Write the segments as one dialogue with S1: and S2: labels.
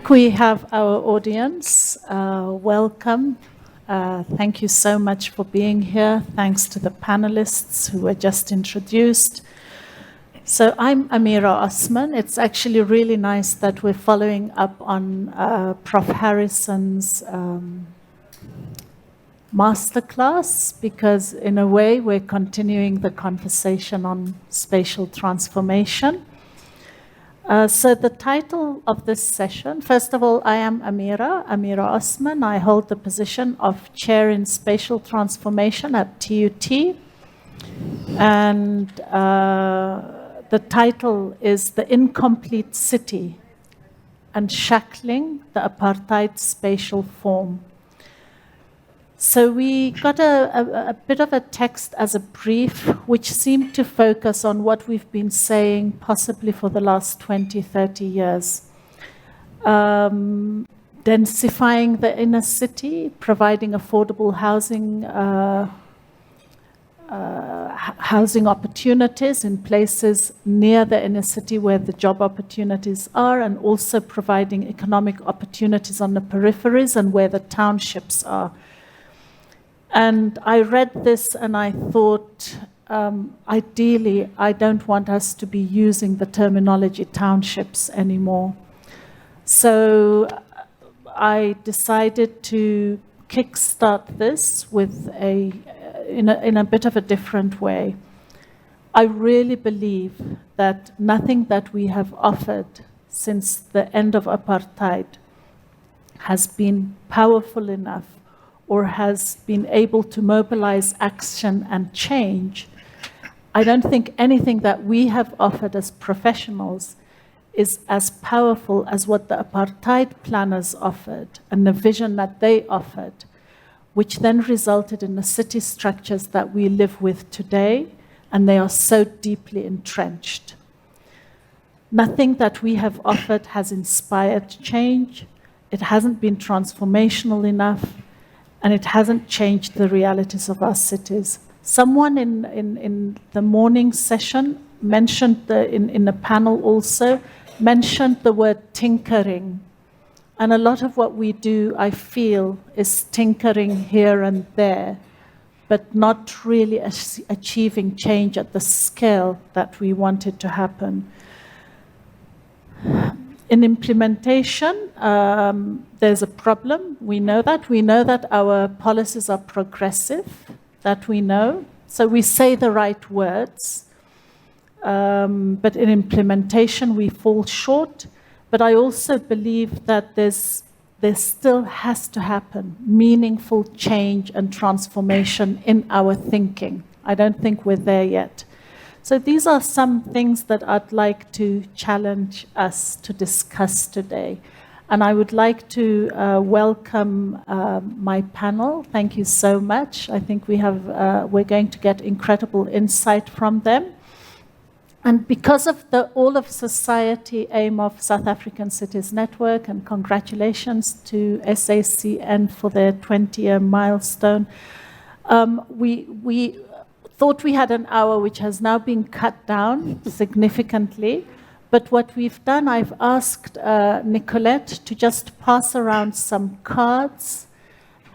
S1: think we have our audience. Welcome. Thank you so much for being here. Thanks to the panelists who were just introduced. So I'm Amira Osman. It's actually really nice that we're following up on Prof. Harrison's masterclass, because in a way we're continuing the conversation on spatial transformation. So the title of this session, first of all, I am Amira Osman. I hold the position of Chair in Spatial Transformation at TUT. And the title is The Incomplete City, Unshackling the Apartheid Spatial Form. So we got a bit of a text as a brief, which seemed to focus on what we've been saying possibly for the last 20, 30 years. Densifying the inner city, providing affordable housing, housing opportunities in places near the inner city where the job opportunities are, and also providing economic opportunities on the peripheries and where the townships are. And I read this and I thought, ideally, I don't want us to be using the terminology townships anymore. So I decided to kickstart this with in a bit of a different way. I really believe that nothing that we have offered since the end of apartheid has been powerful enough or has been able to mobilize action and change. I don't think anything that we have offered as professionals is as powerful as what the apartheid planners offered and the vision that they offered, which then resulted in the city structures that we live with today, and they are so deeply entrenched. Nothing that we have offered has inspired change. It hasn't been transformational enough, and it hasn't changed the realities of our cities. Someone in the morning session mentioned, in the panel also, mentioned the word tinkering. And a lot of what we do, I feel, is tinkering here and there, but not really achieving change at the scale that we want it to happen. In implementation, there's a problem. We know that. We know that our policies are progressive, that we know. So we say the right words, but in implementation we fall short. But I also believe that there still has to happen meaningful change and transformation in our thinking. I don't think we're there yet. So these are some things that I'd like to challenge us to discuss today. And I would like to welcome my panel. Thank you so much. I think we're going to get incredible insight from them. And because of the all of society aim of South African Cities Network, and congratulations to SACN for their 20-year milestone, we thought we had an hour, which has now been cut down significantly. But what we've done, I've asked Nicolette to just pass around some cards,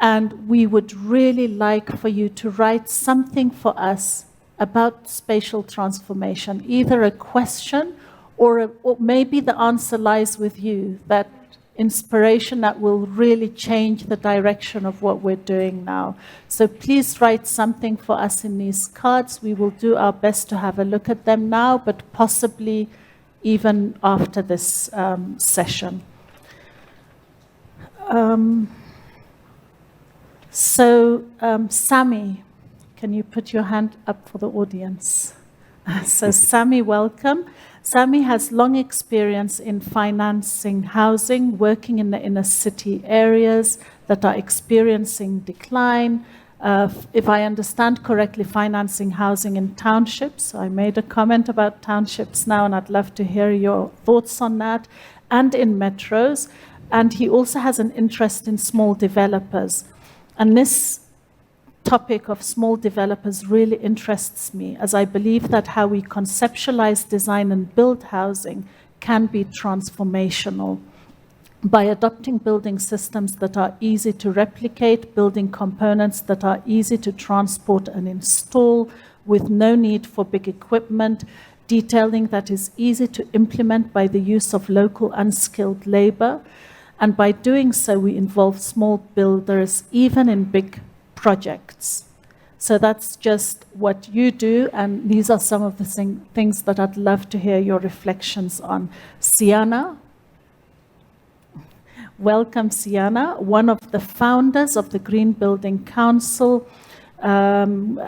S1: and we would really like for you to write something for us about spatial transformation, either a question or maybe the answer lies with you, that inspiration that will really change the direction of what we're doing now. So please write something for us in these cards. We will do our best to have a look at them now, but possibly even after this session. Sammy, can you put your hand up for the audience? So Sammy, welcome. Sammy has long experience in financing housing, working in the inner city areas that are experiencing decline. If I understand correctly, financing housing in townships. I made a comment about townships now, and I'd love to hear your thoughts on that, and in metros. And he also has an interest in small developers. And this topic of small developers really interests me, as I believe that how we conceptualize, design, and build housing can be transformational. by adopting building systems that are easy to replicate, building components that are easy to transport and install with no need for big equipment, detailing that is easy to implement by the use of local unskilled labor. And by doing so, we involve small builders, even in big projects. So that's just what you do, and these are some of the things that I'd love to hear your reflections on. Seana. Welcome, Seana, one of the founders of the Green Building Council, had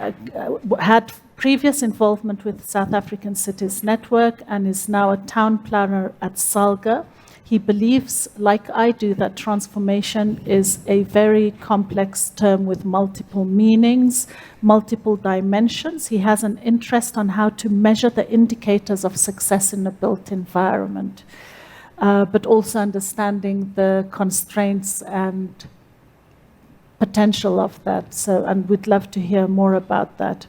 S1: previous involvement with South African Cities Network and is now a town planner at SALGA. He believes, like I do, that transformation is a very complex term with multiple meanings, multiple dimensions. He has an interest on how to measure the indicators of success in a built environment. But also understanding the constraints and potential of that. So, and we'd love to hear more about that.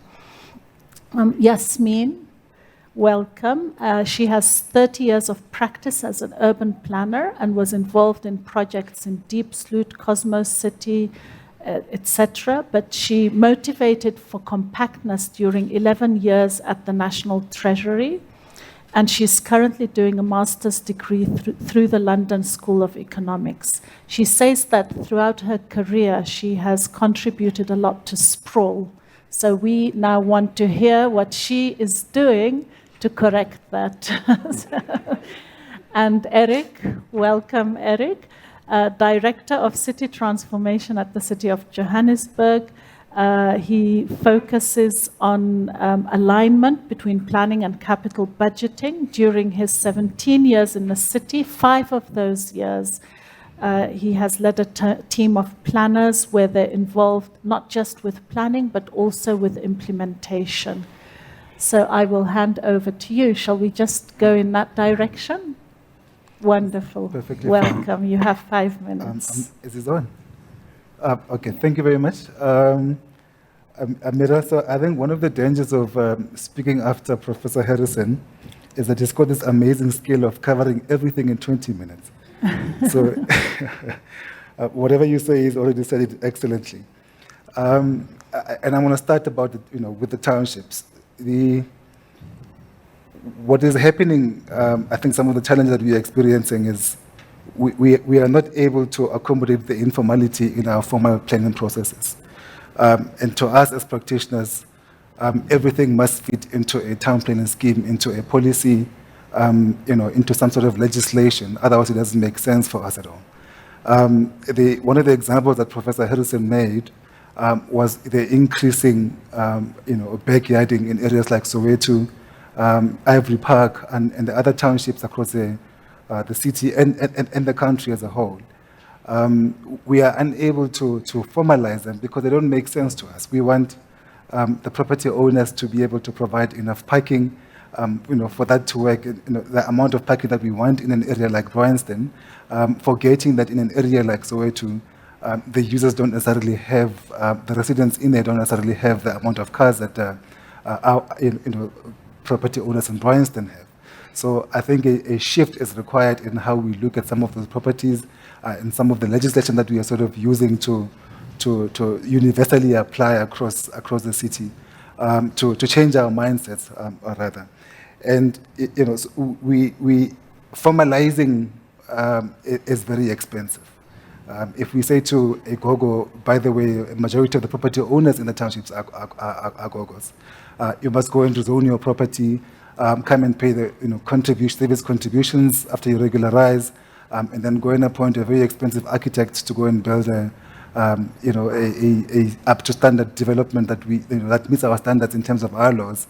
S1: Yasmin, welcome. She has 30 years of practice as an urban planner and was involved in projects in Deep Sloot, Cosmos City, etc. But she motivated for compactness during 11 years at the National Treasury. And she's currently doing a master's degree through the London School of Economics. She says that throughout her career, she has contributed a lot to sprawl. So we now want to hear what she is doing to correct that. And Eric, welcome, Eric, Director of City Transformation at the City of Johannesburg. He focuses on alignment between planning and capital budgeting. During his 17 years in the city, 5 of those years, he has led a team of planners where they're involved not just with planning, but also with implementation. So I will hand over to you. Shall we just go in that direction? Wonderful.
S2: Perfectly.
S1: Welcome. You have 5 minutes.
S2: Is this on? Okay, thank you very much. Amira, so I think one of the dangers of speaking after Professor Harrison is that he's got this amazing skill of covering everything in 20 minutes. So whatever you say, he's already said it excellently. And I want to start about it, with the townships. What is happening, I think some of the challenges that we are experiencing is we are not able to accommodate the informality in our formal planning processes. And to us as practitioners, everything must fit into a town planning scheme, into a policy, into some sort of legislation. Otherwise, it doesn't make sense for us at all. One of the examples that Professor Harrison made was the increasing, backyarding in areas like Soweto, Ivory Park, and the other townships across the city and the country as a whole. We are unable to formalize them because they don't make sense to us. We want the property owners to be able to provide enough parking, for that to work. The amount of parking that we want in an area like Bryanston, forgetting that in an area like Soweto, the users don't necessarily have, the residents in there don't necessarily have the amount of cars that our property owners in Bryanston have. So I think a shift is required in how we look at some of those properties and some of the legislation that we are sort of using to universally apply across the city to change our mindsets, rather. And so we formalizing is very expensive. If we say to a gogo, by the way, a majority of the property owners in the townships are gogos, you must go and rezone your property, come and pay the service contributions after you regularize, and then go and appoint a very expensive architect to go and build a up to standard development that meets our standards in terms of our laws.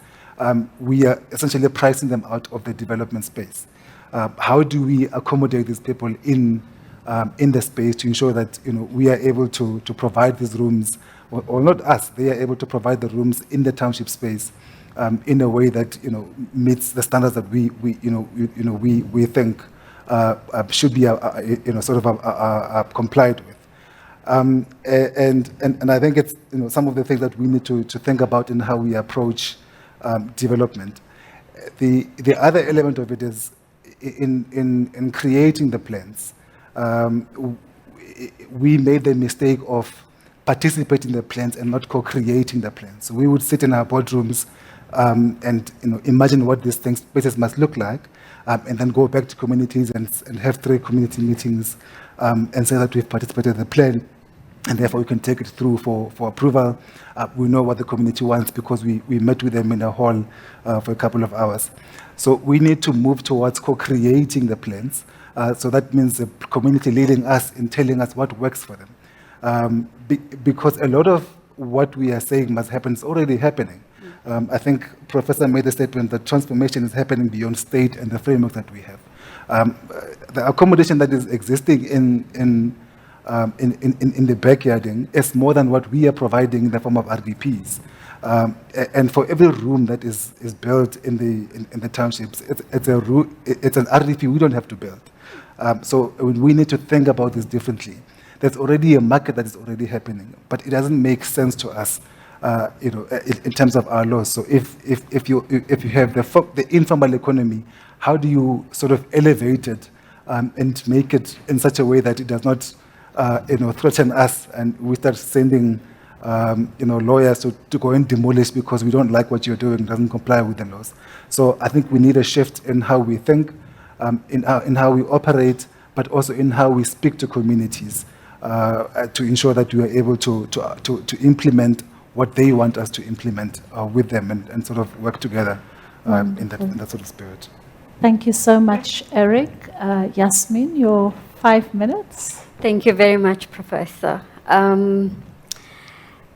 S2: We are essentially pricing them out of the development space. How do we accommodate these people in the space to ensure that we are able to provide these rooms, or not us, they are able to provide the rooms in the township space in a way that meets the standards that we think should be complied with. And I think it's some of the things that we need to think about in how we approach development. The other element of it is in creating the plans. we made the mistake of participating in the plans and not co-creating the plans. So we would sit in our boardrooms and imagine what these spaces must look like, and then go back to communities and have 3 community meetings and say that we've participated in the plan, and therefore we can take it through for approval. We know what the community wants because we met with them in a hall for a couple of hours. So we need to move towards co-creating the plans. So that means the community leading us in telling us what works for them. Because a lot of what we are saying must happen is already happening. I think Professor made a statement that transformation is happening beyond state and the framework that we have. The accommodation that is existing in the backyarding is more than what we are providing in the form of RDPs. And for every room that is built in the townships, it's an RDP we don't have to build. So we need to think about this differently. There's already a market that is already happening, but it doesn't make sense to us, in terms of our laws. So if you have the informal economy, how do you sort of elevate it and make it in such a way that it does not, threaten us, and we start sending, lawyers to go and demolish because we don't like what you're doing, doesn't comply with the laws. So I think we need a shift in how we think, in how we operate, but also in how we speak to communities to ensure that we are able to implement what they want us to implement with them and sort of work together in that sort of spirit.
S1: Thank you so much, Eric. Yasmin, your 5 minutes.
S3: Thank you very much, Professor.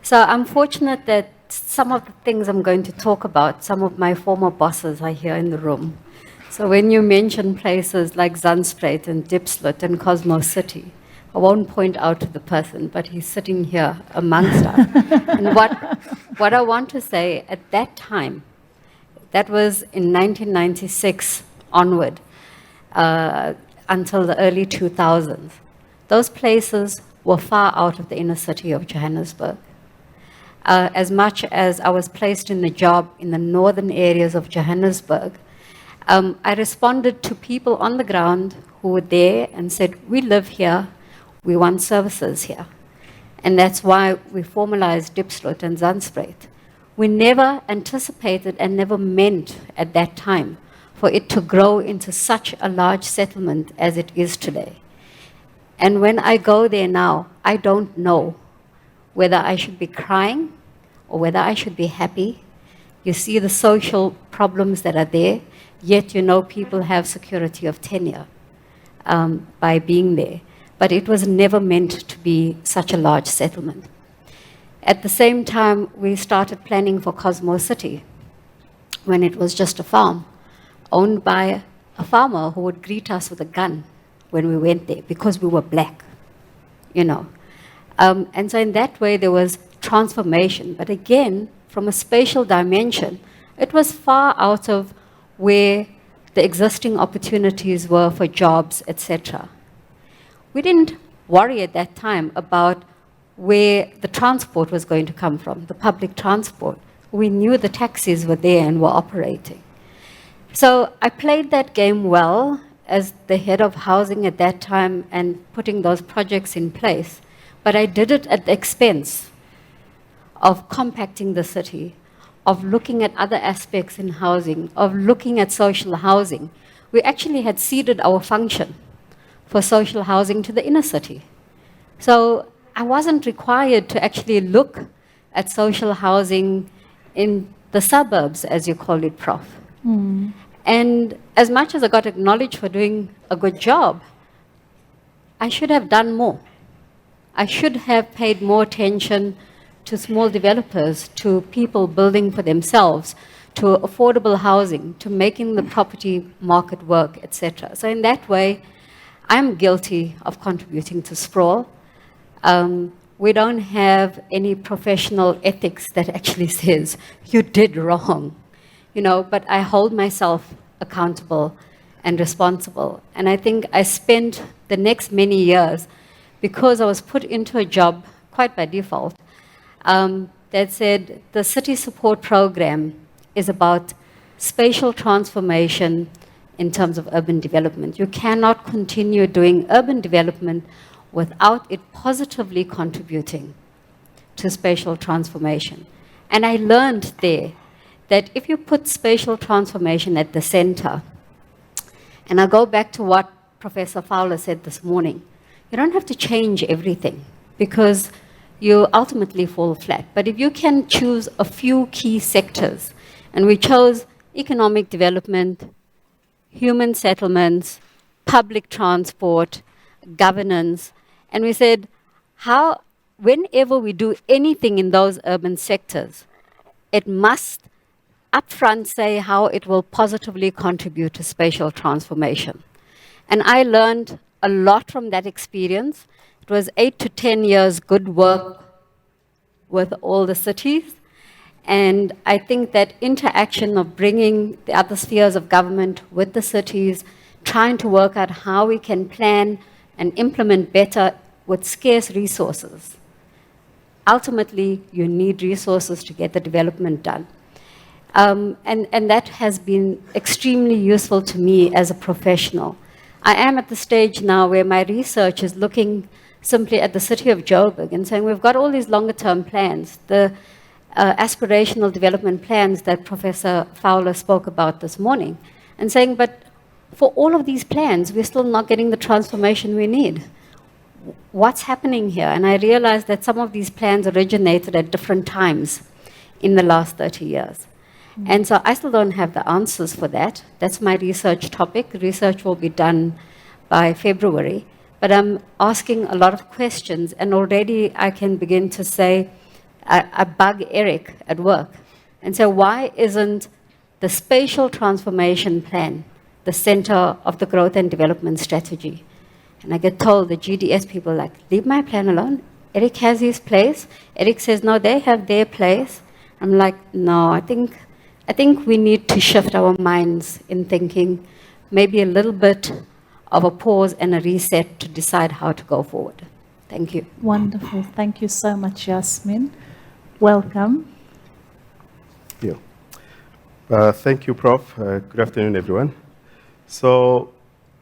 S3: So I'm fortunate that some of the things I'm going to talk about, some of my former bosses are here in the room. So when you mention places like Zandspruit and Diepsloot and Cosmo City, I won't point out to the person, but he's sitting here amongst us. And what I want to say, at that time, that was in 1996 onward, until the early 2000s, those places were far out of the inner city of Johannesburg. As much as I was placed in the job in the northern areas of Johannesburg, I responded to people on the ground who were there and said, we live here, we want services here. And that's why we formalized Diepsloot and Zandspruit. We never anticipated and never meant at that time for it to grow into such a large settlement as it is today. And when I go there now, I don't know whether I should be crying or whether I should be happy. You see the social problems that are there, yet people have security of tenure by being there. But it was never meant to be such a large settlement. At the same time, we started planning for Cosmo City when it was just a farm owned by a farmer who would greet us with a gun when we went there because we were black, And so in that way, there was transformation. But again, from a spatial dimension, it was far out of where the existing opportunities were for jobs, etc. We didn't worry at that time about where the transport was going to come from, the public transport. We knew the taxis were there and were operating. So I played that game well as the head of housing at that time and putting those projects in place. But I did it at the expense of compacting the city, of looking at other aspects in housing, of looking at social housing. We actually had ceded our function for social housing to the inner city. So I wasn't required to actually look at social housing in the suburbs, as you call it, Prof. And as much as I got acknowledged for doing a good job, I should have done more. I should have paid more attention to small developers, to people building for themselves, to affordable housing, to making the property market work, etc. So in that way, I'm guilty of contributing to sprawl. We don't have any professional ethics that actually says, you did wrong, but I hold myself accountable and responsible. And I think I spent the next many years, because I was put into a job, quite by default, that said the city support program is about spatial transformation in terms of urban development. You cannot continue doing urban development without it positively contributing to spatial transformation. And I learned there that if you put spatial transformation at the center, and I'll go back to what Professor Fowler said this morning, you don't have to change everything because you ultimately fall flat. But if you can choose a few key sectors, and we chose economic development, human settlements, public transport, governance, and we said, whenever we do anything in those urban sectors, it must upfront say how it will positively contribute to spatial transformation. And I learned a lot from that experience. It was 8 to 10 years good work with all the cities. And I think that interaction of bringing the other spheres of government with the cities, trying to work out how we can plan and implement better with scarce resources. Ultimately, you need resources to get the development done. And that has been extremely useful to me as a professional. I am at the stage now where my research is looking simply at the City of Joburg and saying we've got all these longer term plans, the aspirational development plans that Professor Fowler spoke about this morning, and saying, but for all of these plans, we're still not getting the transformation we need. What's happening here? And I realized that some of these plans originated at different times in the last 30 years. And so I still don't have the answers for that. That's my research topic. Research will be done by February. But I'm asking a lot of questions, and already I can begin to say, I bug Eric at work. And so why isn't the spatial transformation plan the center of the growth and development strategy? And I get told, the GDS people like, leave my plan alone. Eric has his place. Eric says, no, they have their place. I'm like, no, I think we need to shift our minds in thinking maybe a little bit of a pause and a reset to decide how to go forward. Thank you.
S1: Wonderful. Thank you so much, Yasmin. Welcome.
S4: Yeah. Thank you, Prof. Good afternoon, everyone. So,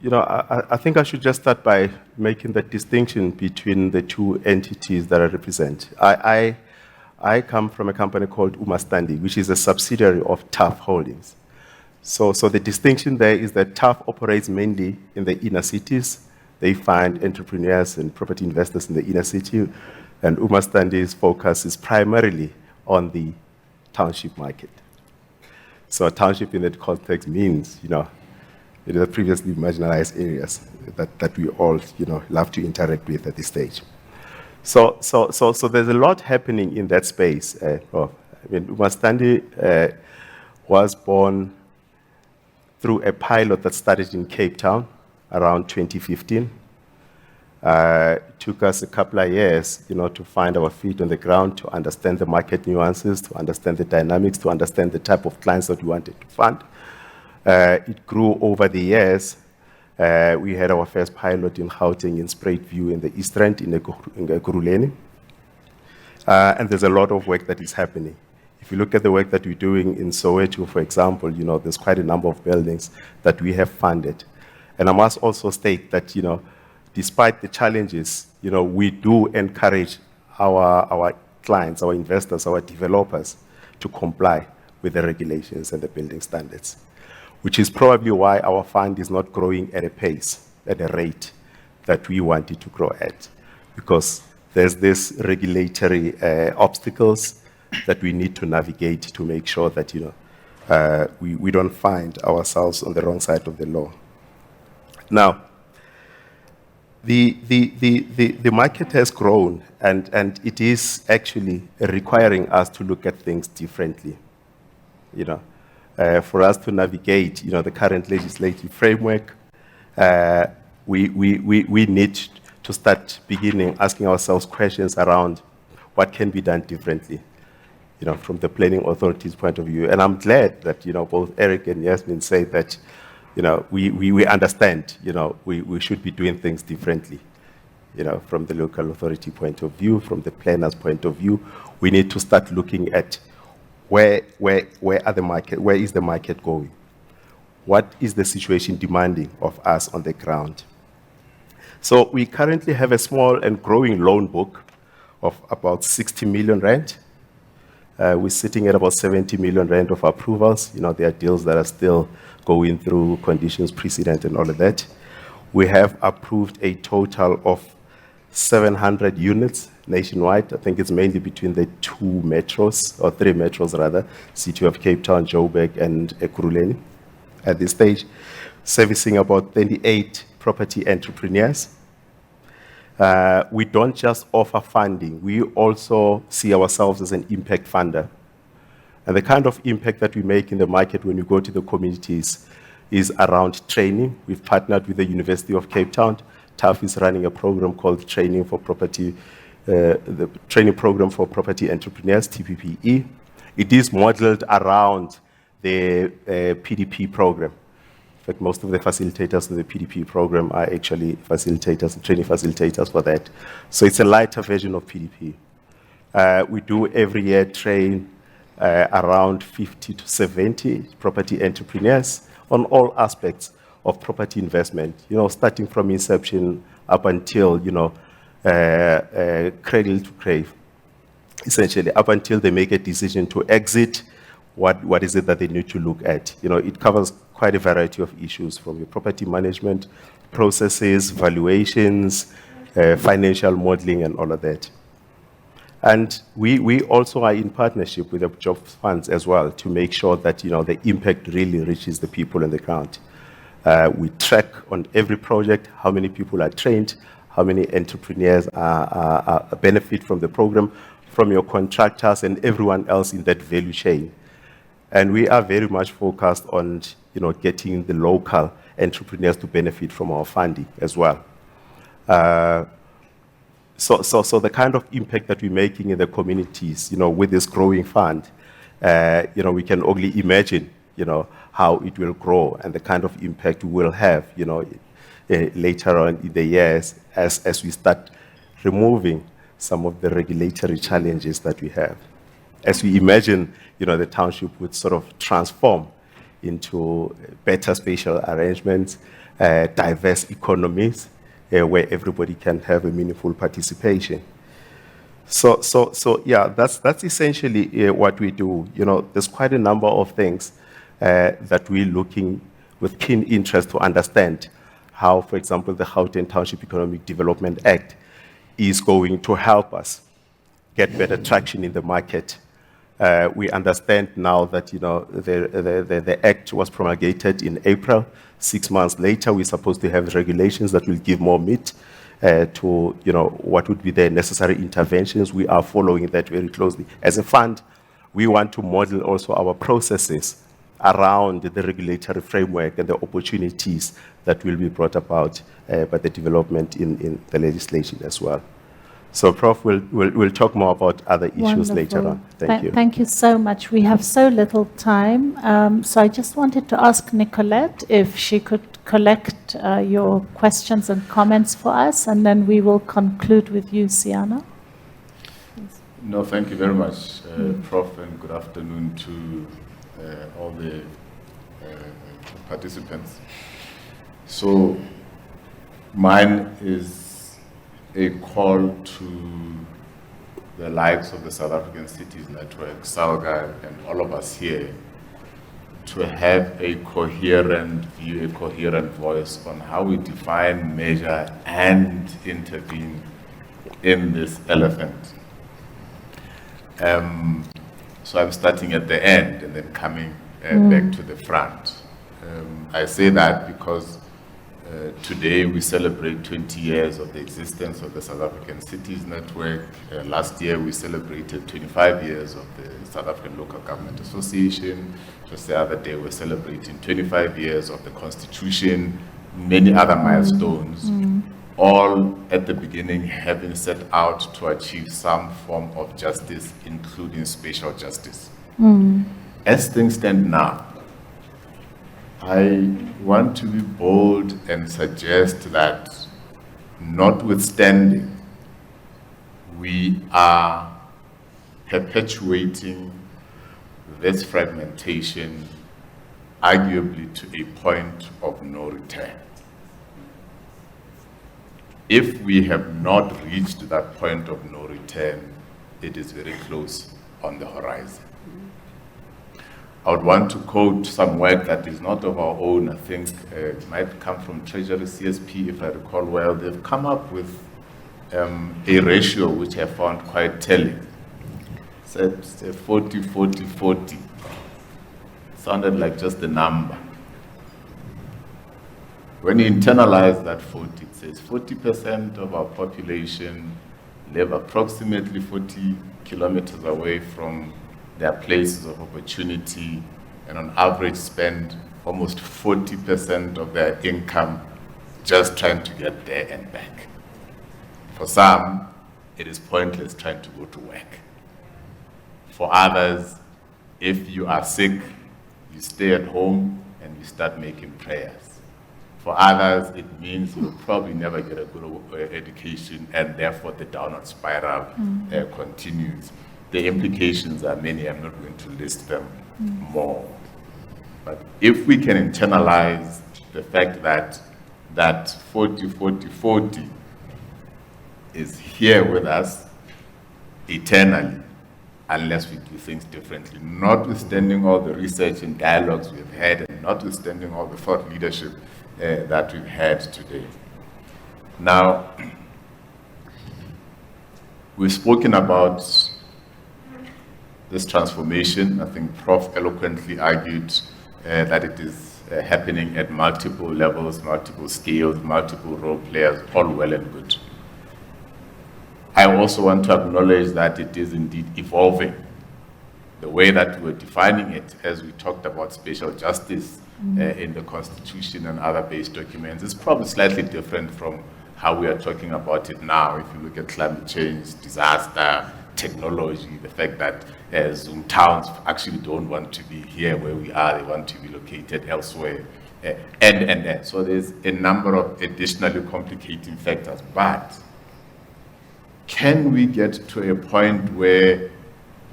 S4: I think I should just start by making the distinction between the two entities that I represent. I come from a company called Umastandi, which is a subsidiary of TUHF Holdings. So the distinction there is that TUHF operates mainly in the inner cities. They find entrepreneurs and property investors in the inner city, and Umastandi's focus is primarily on the township market. So a township in that context means, the previously marginalized areas that we all, love to interact with at this stage. So there's a lot happening in that space. Umastandi was born through a pilot that started in Cape Town around 2015. It took us a couple of years, to find our feet on the ground, to understand the market nuances, to understand the dynamics, to understand the type of clients that we wanted to fund. It grew over the years. We had our first pilot in Gauteng, in Spruit View, in the East Rand, in Ekurhuleni. And there's a lot of work that is happening. If you look at the work that we're doing in Soweto, for example, there's quite a number of buildings that we have funded. And I must also state that, despite the challenges, we do encourage our clients, our investors, our developers to comply with the regulations and the building standards, which is probably why our fund is not growing at a pace, at a rate that we want it to grow at, because there's this regulatory obstacles that we need to navigate to make sure that we don't find ourselves on the wrong side of the law. Now, the market has grown, and it is actually requiring us to look at things differently. For us to navigate, the current legislative framework, we need to start asking ourselves questions around what can be done differently, from the planning authority's point of view. And I'm glad that, both Eric and Yasmin say that, we understand, we should be doing things differently, from the local authority point of view, from the planner's point of view. We need to start looking at where is the market going? what is the situation demanding of us on the ground. So we currently have a small and growing loan book of about 60 million rand. We're sitting at about 70 million rand of approvals. You know, there are deals that are still going through conditions precedent and all of that. We have approved a total of 700 units nationwide. I think it's mainly between the two metros, or three metros rather, City of Cape Town, Joburg, and Ekurhuleni at this stage, servicing about 28 property entrepreneurs. We don't just offer funding, we also see ourselves as an impact funder. And the kind of impact that we make in the market when we go to the communities is around training. We've partnered with the University of Cape Town. TUHF is running a program called Training for Property, the Training Program for Property Entrepreneurs, TPPE. It is modeled around the PDP program. In fact, most of the facilitators in the PDP program are actually facilitators, training facilitators for that. So it's a lighter version of PDP. We do every year train around 50 to 70 property entrepreneurs on all aspects of property investment, you know, starting from inception up until, you know, cradle to grave, essentially, up until they make a decision to exit. What is it that they need to look at? You know, it covers quite a variety of issues, from your property management processes, valuations, financial modeling, and all of that. And we also are in partnership with the job funds as well to make sure that, you know, the impact really reaches the people on the ground. We track on every project how many people are trained, how many entrepreneurs benefit from the program, from your contractors and everyone else in that value chain. And we are very much focused on, you know, getting the local entrepreneurs to benefit from our funding as well. So the kind of impact that we're making in the communities, you know, with this growing fund, you know, we can only imagine, you know, how it will grow and the kind of impact we will have, you know, later on in the years as we start removing some of the regulatory challenges that we have. As we imagine, you know, the township would sort of transform into better spatial arrangements, diverse economies, where everybody can have a meaningful participation. So yeah, that's essentially what we do. You know, there's quite a number of things that we're looking with keen interest to understand how, for example, the Gauteng Township Economic Development Act is going to help us get better traction in the market. We understand now that, you know, the act was promulgated in April. 6 months later, we're supposed to have regulations that will give more meat to, you know, what would be the necessary interventions. We are following that very closely. As a fund, we want to model also our processes around the regulatory framework and the opportunities that will be brought about by the development in the legislation as well. So, Prof, we'll talk more about other issues later on. Thank you.
S1: Thank you so much. We have so little time. So I just wanted to ask Nicolette if she could collect your questions and comments for us, and then we will conclude with you, Seana.
S5: No, thank you very much, Prof, and good afternoon to all the participants. So mine is a call to the likes of the South African Cities Network, SALGA, and all of us here to have a coherent view, a coherent voice on how we define, measure, and intervene in this elephant. So I'm starting at the end and then coming back to the front. I say that because today we celebrate 20 years of the existence of the South African Cities Network. Last year we celebrated 25 years of the South African Local Government Association. Just the other day we're celebrating 25 years of the Constitution, many other milestones, all at the beginning having set out to achieve some form of justice, including spatial justice. As things stand now, I want to be bold and suggest that, notwithstanding, we are perpetuating this fragmentation arguably to a point of no return. If we have not reached that point of no return, it is very close on the horizon. I would want to quote some work that is not of our own. I think it might come from Treasury CSP, if I recall well. They've come up with a ratio which I found quite telling. It said 40, 40, 40. Sounded like just a number. When you internalize that 40, it says 40% of our population live approximately 40 kilometers away from their places of opportunity, and on average spend almost 40% of their income just trying to get there and back. For some, it is pointless trying to go to work. For others, if you are sick, you stay at home and you start making prayers. For others, it means you'll probably never get a good education, and therefore the downward spiral continues. The implications are many. I'm not going to list them more. But if we can internalize the fact that 40, 40, 40 is here with us eternally, unless we do things differently, notwithstanding all the research and dialogues we've had, and notwithstanding all the thought leadership that we've had today. Now, we've spoken about this transformation. I think Prof eloquently argued that it is happening at multiple levels, multiple scales, multiple role players, all well and good. I also want to acknowledge that it is indeed evolving. The way that we're defining it, as we talked about spatial justice in the Constitution and other base documents, is probably slightly different from how we are talking about it now. If you look at climate change, disaster, technology, the fact that Zoom towns actually don't want to be here where we are, they want to be located elsewhere, and. So there's a number of additionally complicating factors. But can we get to a point where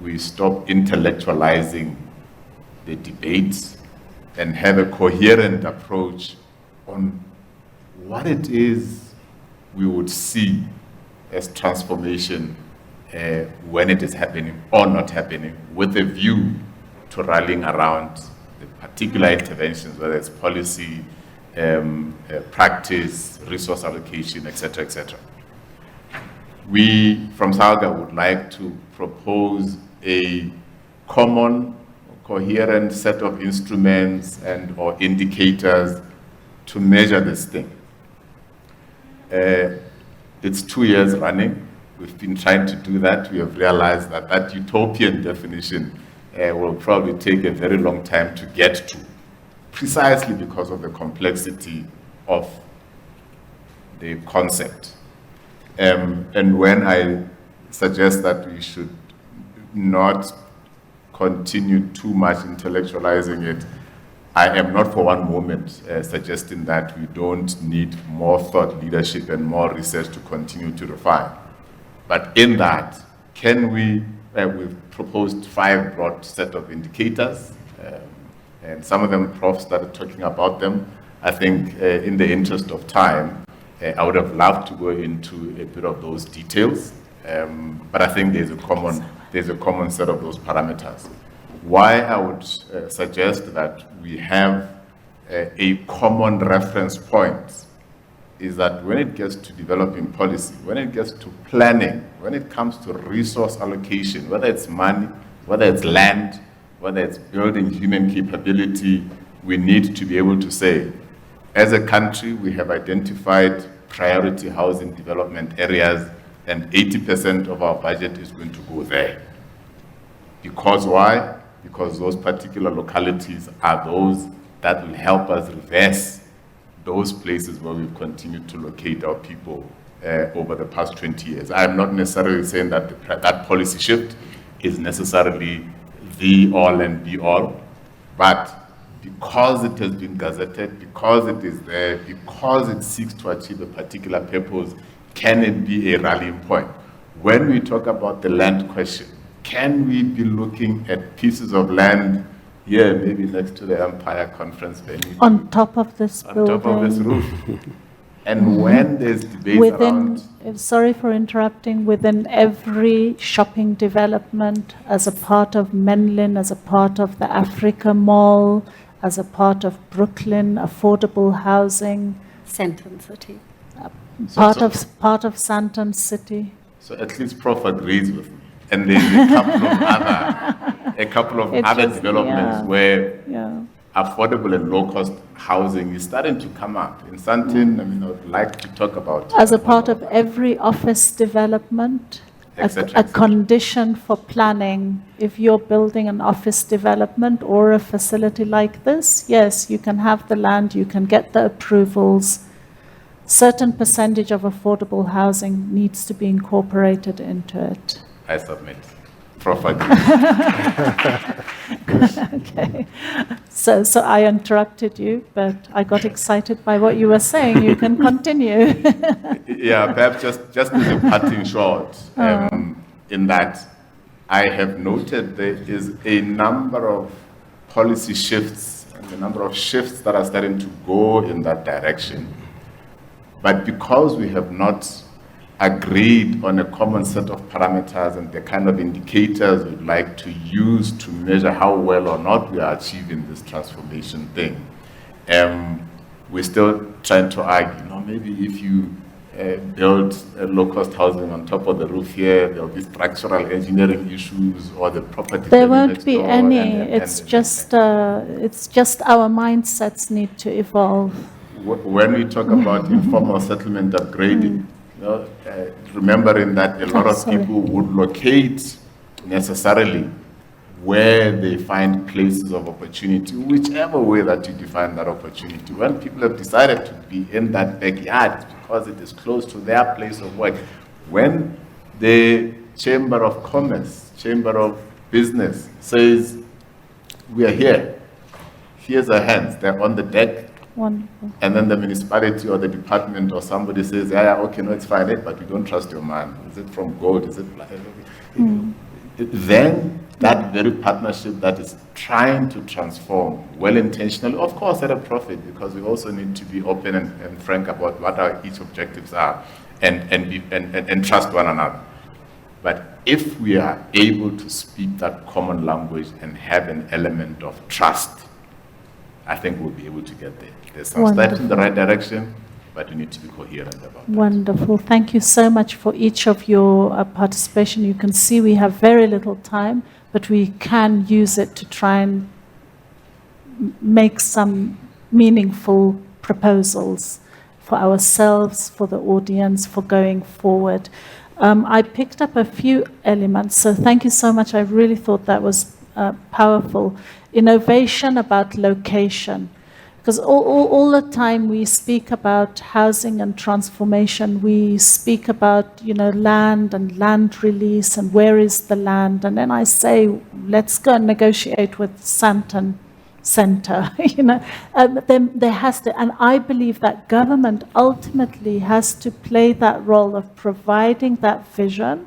S5: we stop intellectualizing the debates and have a coherent approach on what it is we would see as transformation when it is happening or not happening, with a view to rallying around the particular interventions, whether it's policy, practice, resource allocation, etc., etc. We, from SALGA, would like to propose a common, coherent set of instruments and or indicators to measure this thing. It's 2 years running. We've been trying to do that. We have realized that that utopian definition will probably take a very long time to get to, precisely because of the complexity of the concept. And when I suggest that we should not continue too much intellectualizing it, I am not for one moment suggesting that we don't need more thought leadership and more research to continue to refine. But in that, can we, we've proposed 5 broad set of indicators, and some of them Prof started talking about them. I think in the interest of time, I would have loved to go into a bit of those details, but I think there's a common set of those parameters. Why I would suggest that we have a common reference point is that when it gets to developing policy, when it gets to planning, when it comes to resource allocation, whether it's money, whether it's land, whether it's building human capability, we need to be able to say, as a country, we have identified priority housing development areas, and 80% of our budget is going to go there. Because why? Because those particular localities are those that will help us reverse those places where we've continued to locate our people over the past 20 years. I'm not necessarily saying that that policy shift is necessarily the all and be all, but because it has been gazetted, because it is there, because it seeks to achieve a particular purpose, can it be a rallying point? When we talk about the land question, can we be looking at pieces of land here, maybe next to the Empire Conference venue.
S1: On top of this
S5: On
S1: building.
S5: top of this roof. And when there's debates around...
S1: Sorry for interrupting, within every shopping development, as a part of Menlyn, as a part of the Africa Mall, as a part of Brooklyn, affordable housing,
S3: Sandton City.
S1: part of Sandton City.
S5: So at least Prof agrees with me. And there's a couple of other developments where affordable and low-cost housing is starting to come up. In Sandton, I mean, I would like to talk about...
S1: As a part of every office development, a condition for planning, if you're building an office development or a facility like this, yes, you can have the land, you can get the approvals. Certain percentage of affordable housing needs to be incorporated into it.
S5: I submit. Prof agrees.
S1: Okay. So I interrupted you, but I got excited by what you were saying. You can continue.
S5: Yeah, perhaps just as a parting shot, in that I have noted there is a number of policy shifts and a number of shifts that are starting to go in that direction. But because we have not agreed on a common set of parameters and the kind of indicators we'd like to use to measure how well or not we are achieving this transformation thing, we're still trying to argue, maybe if you build low-cost housing on top of the roof here, there'll be structural engineering issues or the property...
S1: There won't be any. It's just our mindsets need to evolve.
S5: When we talk about informal settlement upgrading, remembering that a lot of people would locate necessarily where they find places of opportunity, whichever way that you define that opportunity. When people have decided to be in that backyard, it's because it is close to their place of work. When the Chamber of Commerce, Chamber of Business says, we are here, here's our hands, they're on the deck.
S1: Wonderful.
S5: And then the municipality or the department or somebody says, okay, no, it's fine, but we don't trust your man. Is it from gold? Is it black? Then that very partnership that is trying to transform, well-intentionally, of course at a profit, because we also need to be open and frank about what our each objectives are and trust one another. But if we are able to speak that common language and have an element of trust, I think we'll be able to get there. There's some steps in the right direction, but we need to be coherent about it.
S1: Wonderful. Thank you so much for each of your participation. You can see we have very little time, but we can use it to try and make some meaningful proposals for ourselves, for the audience, for going forward. I picked up a few elements, so thank you so much. I really thought that was powerful. Innovation about location. Because all the time we speak about housing and transformation, we speak about, land and land release and where is the land. And then I say, let's go and negotiate with Sandton Center. Then there has to, and I believe that government ultimately has to play that role of providing that vision.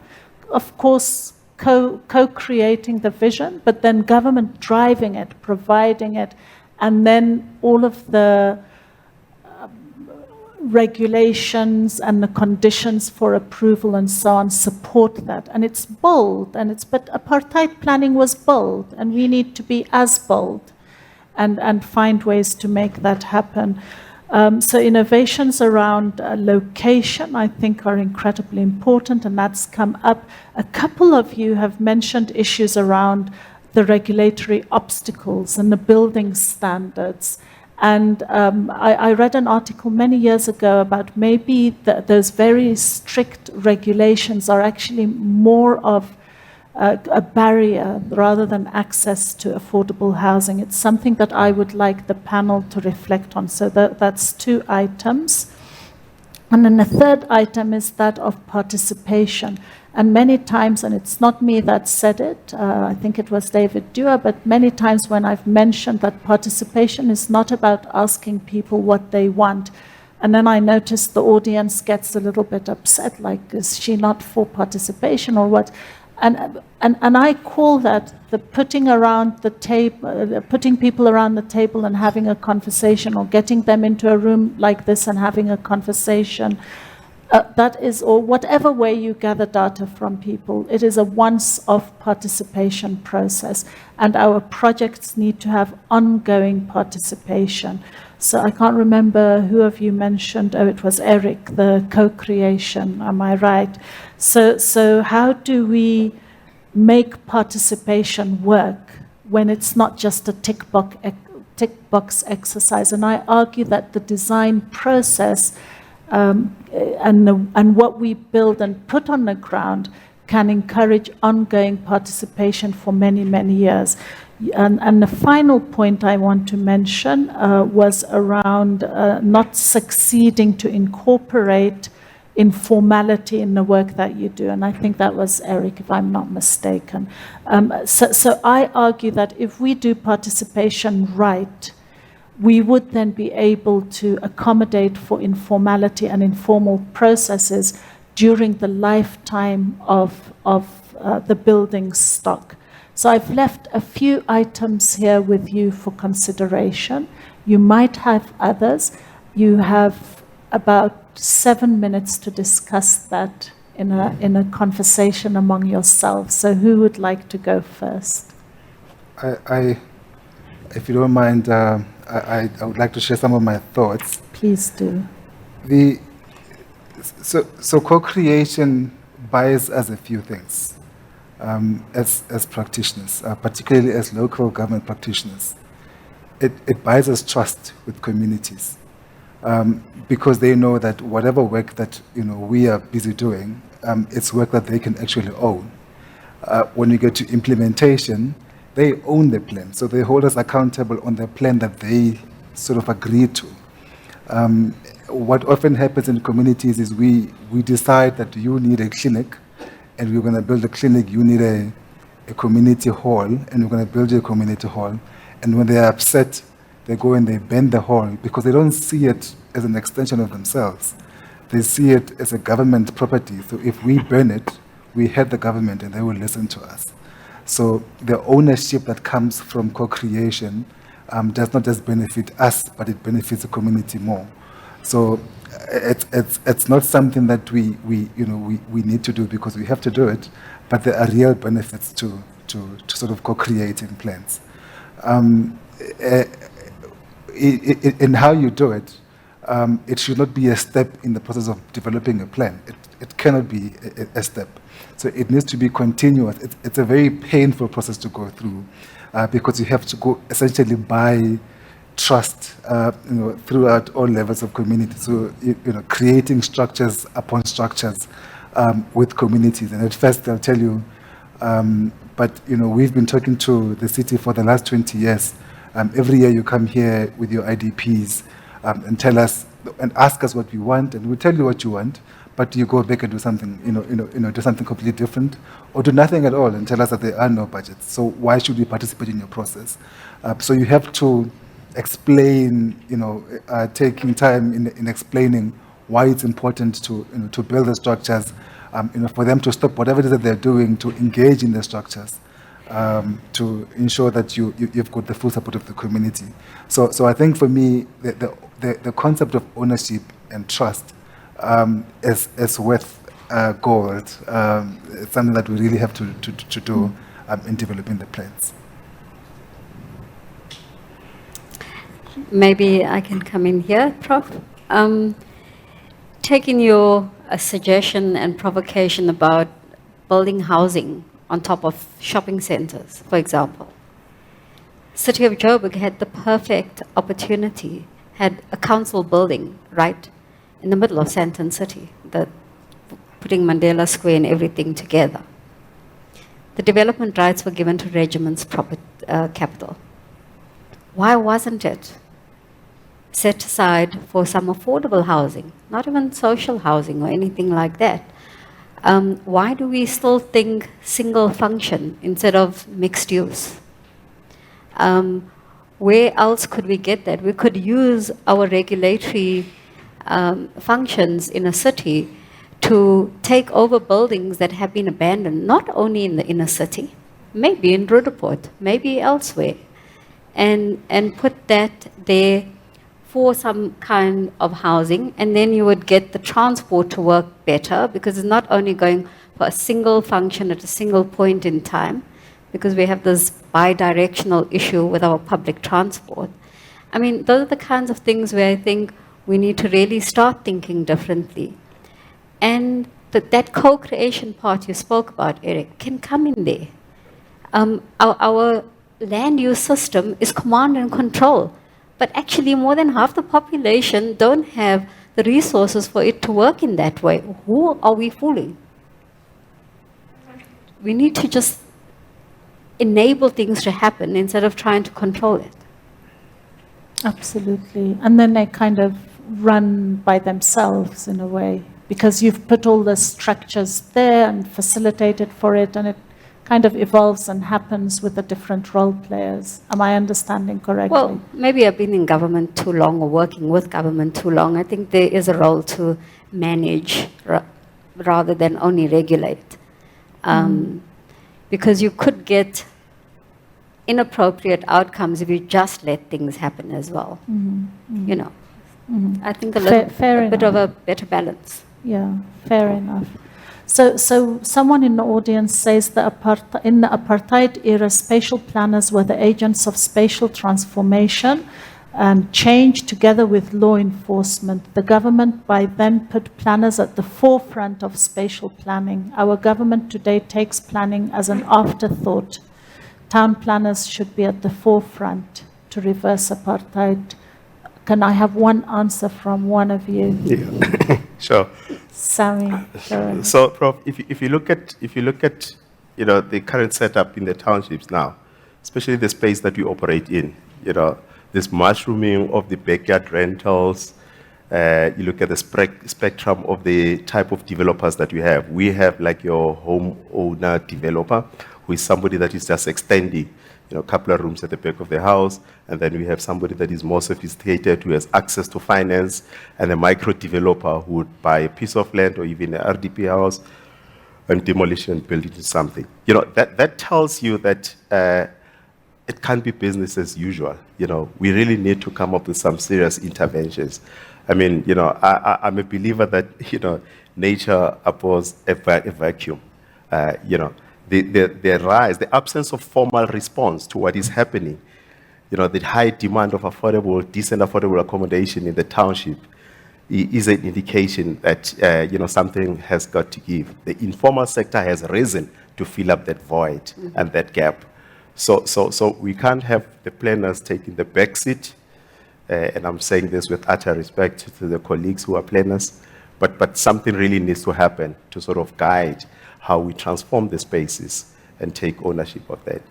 S1: Of course, co-creating the vision, but then government driving it, providing it, and then all of the regulations and the conditions for approval and so on support that. And it's bold, but apartheid planning was bold, and we need to be as bold and find ways to make that happen. So innovations around location, I think, are incredibly important, and that's come up. A couple of you have mentioned issues around the regulatory obstacles and the building standards. And I read an article many years ago about maybe those very strict regulations are actually more of a barrier rather than access to affordable housing. It's something that I would like the panel to reflect on. So that's two items. And then the third item is that of participation. And many times, and it's not me that said it, I think it was David Dewar, but many times when I've mentioned that participation is not about asking people what they want, and then I notice the audience gets a little bit upset, like, is she not for participation or what? And I call that the putting around the table, putting people around the table and having a conversation, or getting them into a room like this and having a conversation. That is, or whatever way you gather data from people, it is a once-off participation process, and our projects need to have ongoing participation. So I can't remember who of you mentioned, oh, it was Eric, the co-creation, am I right? So how do we make participation work when it's not just a tick box exercise? And I argue that the design process and what we build and put on the ground can encourage ongoing participation for many, many years. And the final point I want to mention was around not succeeding to incorporate informality in the work that you do. And I think that was Eric, if I'm not mistaken. So I argue that if we do participation right, we would then be able to accommodate for informality and informal processes during the lifetime of the building stock. So I've left a few items here with you for consideration. You might have others. You have about 7 minutes to discuss that in a conversation among yourselves. So who would like to go first?
S2: If you don't mind, I would like to share some of my thoughts.
S1: Please do.
S2: So co-creation buys us a few things as practitioners, particularly as local government practitioners. It buys us trust with communities because they know that whatever work that we are busy doing, it's work that they can actually own. When we get to implementation, they own the plan, so they hold us accountable on the plan that they sort of agreed to. What often happens in communities is we decide that you need a clinic, and we're going to build a clinic. You need a community hall, and we're going to build you a community hall. And when they're upset, they go and they bend the hall because they don't see it as an extension of themselves. They see it as a government property. So if we burn it, we hurt the government, and they will listen to us. So the ownership that comes from co-creation does not just benefit us, but it benefits the community more. So it's not something that we need to do because we have to do it, but there are real benefits to sort of co-creating plans. In how you do it, it should not be a step in the process of developing a plan. It cannot be a step. So it needs to be continuous. It's a very painful process to go through because you have to go essentially buy trust throughout all levels of community. So creating structures upon structures with communities. And at first they'll tell you, but we've been talking to the city for the last 20 years. Every year you come here with your IDPs and tell us and ask us what we want, and we'll tell you what you want. But you go back and do something, do something completely different, or do nothing at all and tell us that there are no budgets. So why should we participate in your process? So you have to explain, taking time in explaining why it's important to build the structures, for them to stop whatever it is that they're doing, to engage in the structures, to ensure that you've got the full support of the community. So I think for me, the concept of ownership and trust is worth gold. It's something that we really have to do in developing the plans.
S3: Maybe I can come in here, Prof. Taking your suggestion and provocation about building housing on top of shopping centers, for example. City of Joburg had the perfect opportunity, had a council building right in the middle of Sandton City, putting Mandela Square and everything together. The development rights were given to regiment's capital. Why wasn't it set aside for some affordable housing, not even social housing or anything like that? Why do we still think single function instead of mixed use? Where else could we get that? We could use our regulatory functions in a city to take over buildings that have been abandoned, not only in the inner city, maybe in Rudaport, maybe elsewhere, and put that there for some kind of housing, and then you would get the transport to work better, because it's not only going for a single function at a single point in time, because we have this bi-directional issue with our public transport. I mean, those are the kinds of things where I think we need to really start thinking differently. And that co-creation part you spoke about, Eric, can come in there. Our land use system is command and control, but actually more than half the population don't have the resources for it to work in that way. Who are we fooling? We need to just enable things to happen instead of trying to control it.
S1: Absolutely. And then they kind of run by themselves in a way, because you've put all the structures there and facilitated for it, and it kind of evolves and happens with the different role players. Am I understanding correctly?
S3: Well, maybe I've been in government too long or working with government too long. I think there is a role to manage rather than only regulate. Because you could get inappropriate outcomes if you just let things happen as well. You know, I think a bit of a better balance.
S1: Yeah, fair enough. So someone in the audience says in the apartheid era, spatial planners were the agents of spatial transformation and change together with law enforcement. The government by then put planners at the forefront of spatial planning. Our government today takes planning as an afterthought. Town planners should be at the forefront to reverse apartheid. Can I have one answer from one of you?
S4: Yeah. Sure.
S1: Sammy.
S4: So, Prof, if you look at the current setup in the townships now, especially the space that we operate in, this mushrooming of the backyard rentals, you look at the spectrum of the type of developers that we have. We have like your homeowner developer, who is somebody that is just extending, a couple of rooms at the back of the house, and then we have somebody that is more sophisticated, who has access to finance, and a micro developer who would buy a piece of land or even an RDP house and demolish and build it into something. That tells you that it can't be business as usual. We really need to come up with some serious interventions. I mean, I'm a believer that, nature abhors a vacuum. The rise, the absence of formal response to what is happening, the high demand of decent affordable accommodation in the township is an indication that, something has got to give. The informal sector has risen to fill up that void and that gap. So we can't have the planners taking the back seat, and I'm saying this with utter respect to the colleagues who are planners, but something really needs to happen to sort of guide how we transform the spaces and take ownership of that.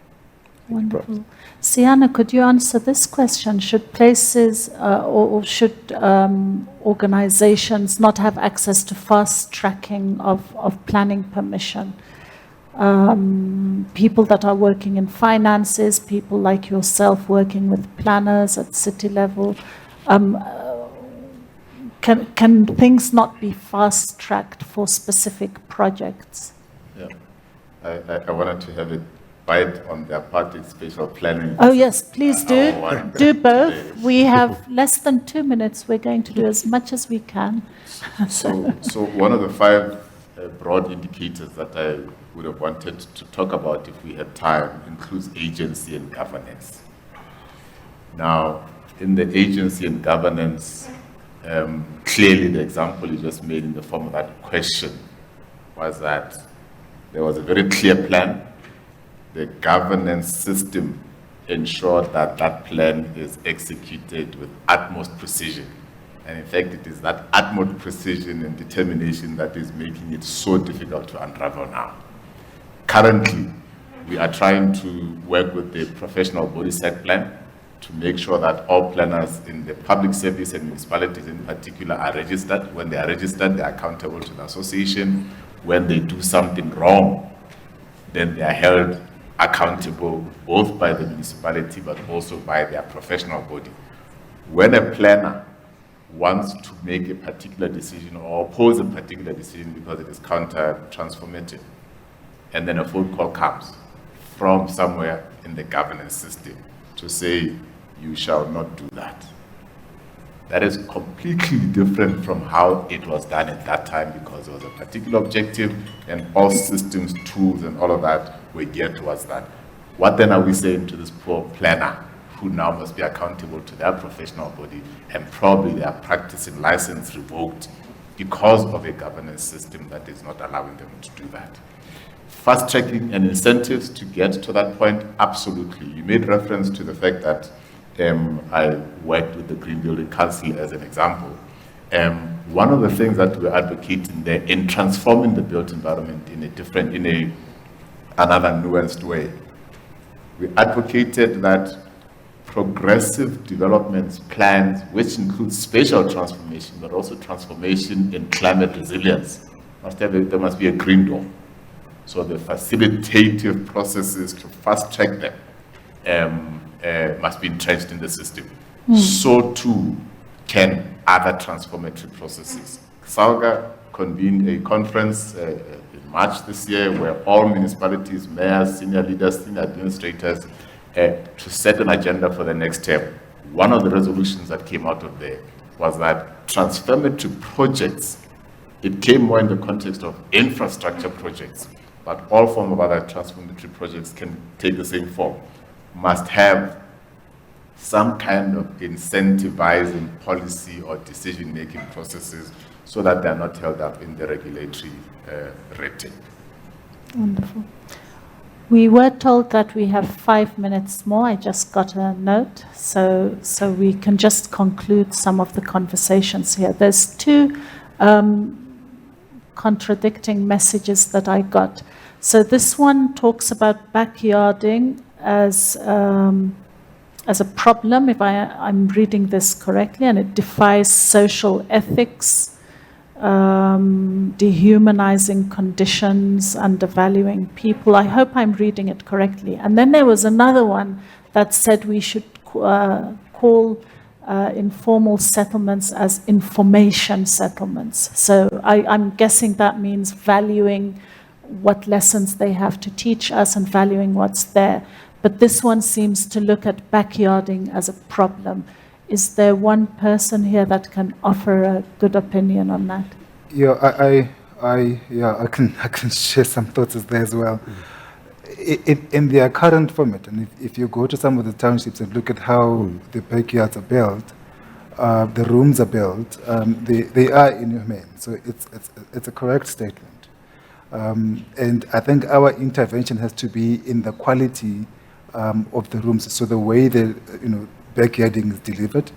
S1: Wonderful. Seana, could you answer this question? Should places or should organizations not have access to fast tracking of planning permission? People that are working in finances, people like yourself working with planners at city level, can things not be fast tracked for specific projects?
S5: Yeah, I wanted to have a bite on the Apartheid Spatial planning.
S1: Oh yes, please do. Do both. We have less than 2 minutes. We're going to do as much as we can.
S5: So one of the 5 broad indicators that I would have wanted to talk about if we had time includes agency and governance. Now, in the agency and governance, clearly the example you just made in the form of that question was that there was a very clear plan. The governance system ensured that that plan is executed with utmost precision. And in fact, it is that utmost precision and determination that is making it so difficult to unravel now. Currently, we are trying to work with the professional body set plan to make sure that all planners in the public service and municipalities in particular are registered. When they are registered, they are accountable to the association. When they do something wrong, then they are held accountable both by the municipality but also by their professional body. When a planner wants to make a particular decision or oppose a particular decision because it is counter-transformative. And then a phone call comes from somewhere in the governance system to say, you shall not do that. That is completely different from how it was done at that time, because there was a particular objective and all systems, tools, and all of that were geared towards that. What then are we saying to this poor planner who now must be accountable to their professional body and probably their practice and license revoked because of a governance system that is not allowing them to do that? Fast tracking and incentives to get to that point, absolutely. You made reference to the fact that I worked with the Green Building Council as an example. One of the things that we're advocating there in transforming the built environment in another nuanced way, we advocated that progressive development plans, which include spatial transformation, but also transformation in climate resilience, there must be a green door. So the facilitative processes to fast track them must be entrenched in the system. So too can other transformative processes. SALGA convened a conference in March this year where all municipalities, mayors, senior leaders, senior administrators to set an agenda for the next term. One of the resolutions that came out of there was that transformative projects, it came more in the context of infrastructure projects, but all form of other transformative projects can take the same form, must have some kind of incentivizing policy or decision-making processes so that they're not held up in the regulatory red tape.
S1: Wonderful. We were told that we have 5 minutes more. I just got a note, so we can just conclude some of the conversations here. There's two contradicting messages that I got. So this one talks about backyarding as a problem, if I'm reading this correctly, and it defies social ethics, dehumanizing conditions, undervaluing people. I hope I'm reading it correctly. And then there was another one that said we should call informal settlements as information settlements. So I'm guessing that means valuing what lessons they have to teach us and valuing what's there. But this one seems to look at backyarding as a problem. Is there one person here that can offer a good opinion on that?
S2: Yeah, I can share some thoughts there as well. In their current format, and if you go to some of the townships and look at how the backyards are built, the rooms are built, they are inhumane. So it's a correct statement. And I think our intervention has to be in the quality of the rooms, so the way the backyarding is delivered,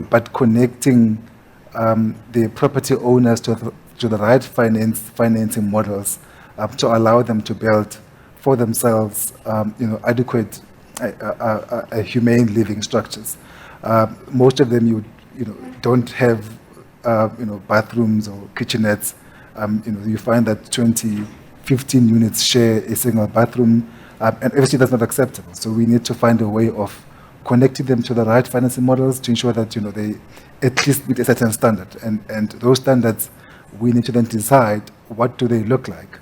S2: but connecting the property owners to the right financing models to allow them to build for themselves, adequate, humane living structures. Most of them, you don't have, bathrooms or kitchenettes. You find that 15 units share a single bathroom. And obviously that's not acceptable. So we need to find a way of connecting them to the right financing models to ensure that they at least meet a certain standard. And those standards, we need to then decide what do they look like.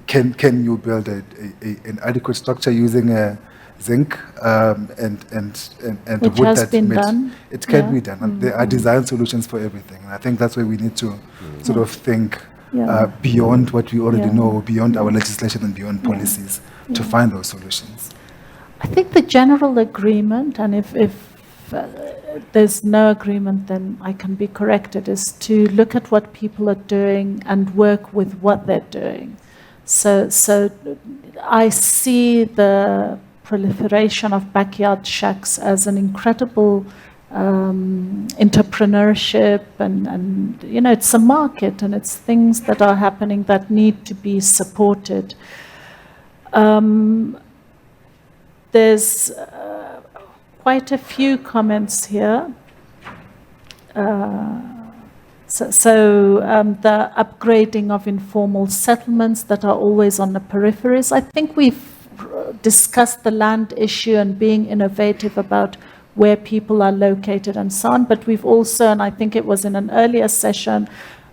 S2: Can you build an adequate structure using zinc and
S1: which
S2: wood
S1: has
S2: that
S1: been done?
S2: It can be done. And there are design solutions for everything. And I think that's where we need to sort of think beyond what we already know, beyond our legislation and beyond policies to find those solutions.
S1: I think the general agreement, and if there's no agreement, then I can be corrected, is to look at what people are doing and work with what they're doing. So I see the proliferation of backyard shacks as an incredible entrepreneurship, and it's a market, and it's things that are happening that need to be supported. There's quite a few comments here. The upgrading of informal settlements that are always on the peripheries. I think we've discussed the land issue and being innovative about where people are located and so on. But we've also, and I think it was in an earlier session,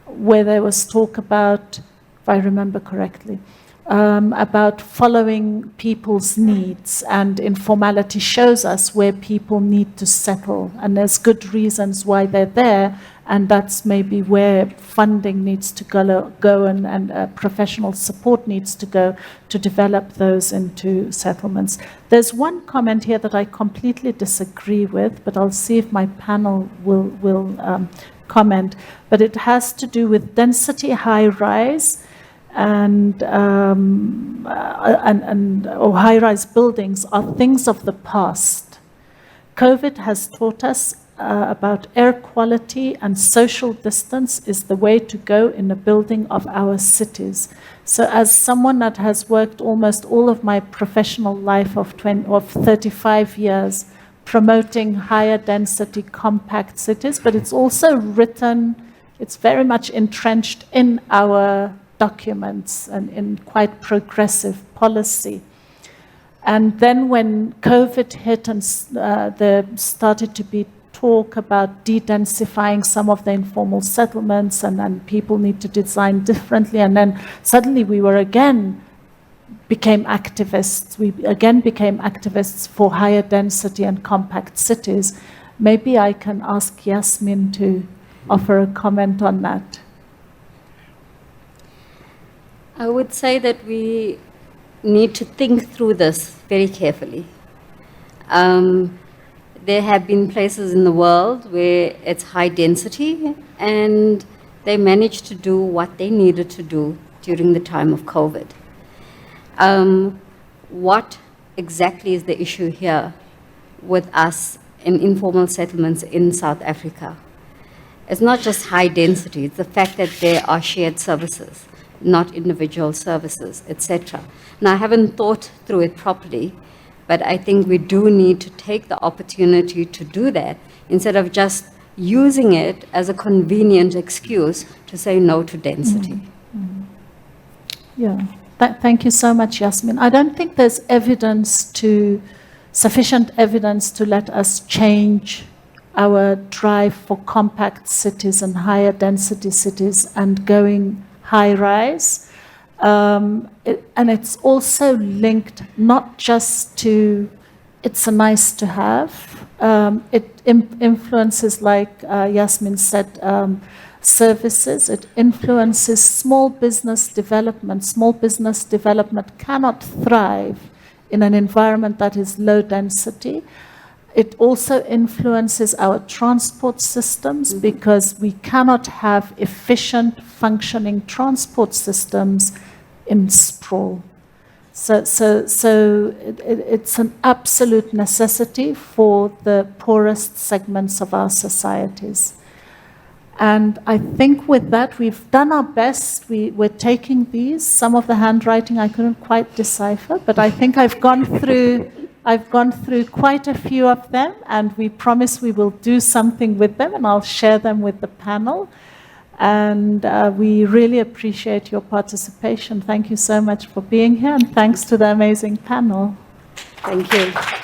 S1: where there was talk about, if I remember correctly, about following people's needs, and informality shows us where people need to settle, and there's good reasons why they're there, and that's maybe where funding needs to go and professional support needs to go to develop those into settlements. There's one comment here that I completely disagree with, but I'll see if my panel will comment, but it has to do with density high-rise and or high-rise buildings are things of the past. COVID has taught us about air quality, and social distance is the way to go in the building of our cities. So as someone that has worked almost all of my professional life of 35 years promoting higher density compact cities, but it's also written, it's very much entrenched in our documents and in quite progressive policy. And then when COVID hit and there started to be talk about de-densifying some of the informal settlements, and then people need to design differently, and then suddenly we became activists. We again became activists for higher density and compact cities. Maybe I can ask Yasmin to offer a comment on that.
S3: I would say that we need to think through this very carefully. There have been places in the world where it's high density and they managed to do what they needed to do during the time of COVID. What exactly is the issue here with us in informal settlements in South Africa? It's not just high density, it's the fact that there are shared services, not individual services, etc. Now, I haven't thought through it properly, but I think we do need to take the opportunity to do that instead of just using it as a convenient excuse to say no to density.
S1: Yeah, thank you so much, Yasmin. I don't think there's sufficient evidence to let us change our drive for compact cities and higher density cities and going high-rise. And it's also linked not just to, it's a nice to have. It influences, like Yasmin said, services. It influences small business development. Small business development cannot thrive in an environment that is low density. It also influences our transport systems because we cannot have efficient functioning transport systems in sprawl. So it's an absolute necessity for the poorest segments of our societies. And I think with that, we've done our best. We're taking these. Some of the handwriting I couldn't quite decipher, but I think I've gone through quite a few of them, and we promise we will do something with them, and I'll share them with the panel. And we really appreciate your participation. Thank you so much for being here, and thanks to the amazing panel.
S3: Thank you.